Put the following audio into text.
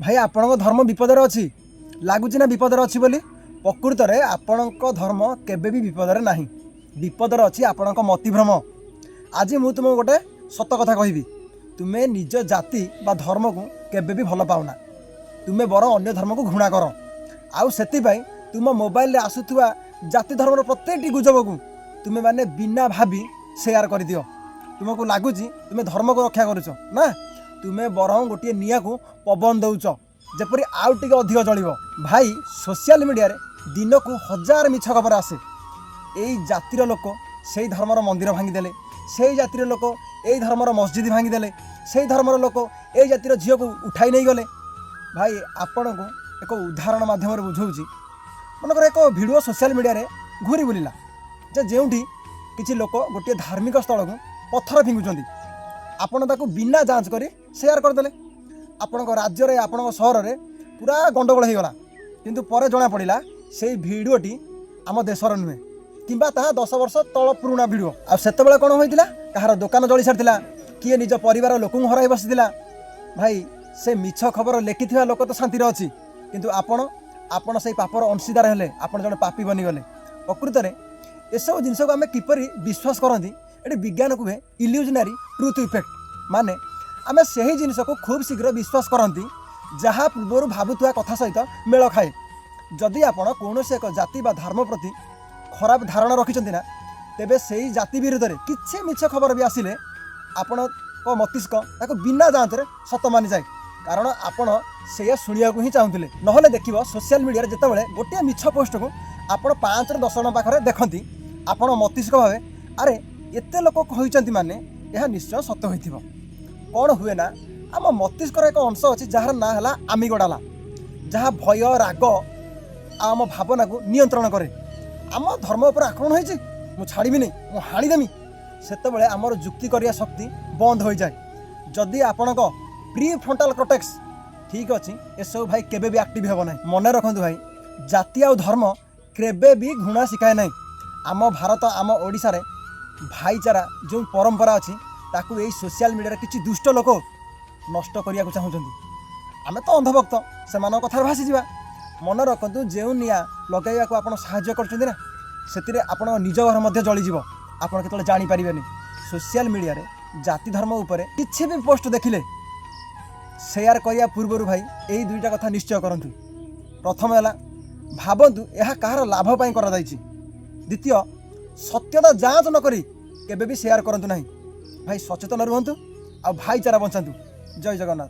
भाई आपण धर्म विपदर अच्छी लगुच ना विपदर अच्छी बोली प्रकृत में आपण धर्म केबे भी विपदर ना विपदर अच्छी आपण मतिभ्रम। आज मुझे तुमको गोटे सत कथा कहबी तुम्हें निज जाति बा धर्म को केबे भी भल पाऊना तुम्हें बर अन्य धर्म को घृणा कर आउ से तुम मोबाइल रे आसुवा जाति धर्म प्रत्येक गुजब को तुम्हें माने बिना भाभी शेयर कर दियो तुमको लगुच तुम्हें धर्म को रक्षा करुच ना तुम्हें बरं गोटे निया को पवन दौच जपरी आउ टे अधिक चलो भाई सोशल मीडिया रे दिन को हजार मिछ खबर आसे यही जातिर लोक से धर्मर मंदिर भांगीदेले से जातिर लोक यही धर्मर मस्जिद भांगीदेले से धर्मर लोक यही जातिर झील को उठाई नहीं गले। भाई आपण को एक उदाहरण माध्यम बुझाऊँ मनकर एक भिडियो सोशल मीडिया रे घूरी बुलिला जे किसी लोक गोटे धार्मिक स्थल को पत्थर फिंगुंट आपण ताकू बिना जांच करी शेयर करदेले आपण राज्य रे आपण सहर रे पूरा गंडगोल हो गला किंतु परे जना पड़ा से भिडियोटी आम देशर नुहे किंबा ताहा 10 वर्ष तल पुराना भिडियो आ सेते बेले कोन होइतिला कहार दुकान जली सारथिला किए निज परिवार लोक हराई बसिथिला। भाई से मिछ खबर लेखिथिबा लोक तो शांति रे अछि किंतु आपण से पापर अंशीदार हेले आपण जने पापी बनी गले। प्रकृत रे एसब जिनस को आम किपरि विश्वास करती ये विज्ञान को इल्यूजनरी ट्रुथ इफेक्ट माने आम से जिनस को खूब शीघ्र विश्वास करती जहाँ पूर्वर भावुवा कथा सहित मेल खाए। जदि आपण कौन एक जाति बा धर्म प्रति खराब धारणा रखिंट ना तेबे से ही जाति विरुद्ध में किसी मिछ खबर भी आसिले आपण मस्तिष्क ताको बिना जांच रे सत मानि जाए कारण आपण से शुणा ही चाहूले नहले देखिबो सोशल मीडिया रे जेतेबेले गोटे मिछ पोस्ट को आपण 5 ରୁ 10 जन पाखरे देखंती आपण मस्तिष्क भावे अरे एते लोक कहइचंती माने यह निश्चय सत्य होइथिबो। कौन हुए ना आम मस्तिष्क एक अंश अच्छी जार ना है आमिगडाला जहाँ भय राग आम भावना को नियंत्रण करे। आम धर्म उपर आक्रमण हो छाड़बी नहीं मु हाणीदेमी से आमर जुक्ति करिया शक्ति बंद हो जाए। जदि आपण प्री फ्रंटाल कॉर्टेक्स ठीक अच्छी ये सब भाई केबे भी एक्टिव हो ना। मन रखु भाई जाति आ धर्म केबे भी घृणा शिखाए ना। आम भारत आम ओडिशा रे भाईचारा जो परंपरा अच्छी ताकू यही सोशल मीडिया किसी दुष्ट लोक नष्ट करने को चाहूँगी। आम तो अंधभक्त से कथार भासी जा मन रखु जो निआ लगे आप साहाय्य कर आप निज घर मध्य जलीज आप जापारे सोशल मीडिया रे जाति धर्म उपर किसी भी पोस्ट देखिले शेयर करने पूर्व भाई यही दुईटा कथा निश्चय करूँ। प्रथम है भावतु यह कहार लाभपाई कर द्वितीय सत्यता जांच न करी केबे भी शेयर करंतु नहीं। भाई सचेतन रुहंतु आ भाईचारा बंचातु। जय जगन्नाथ।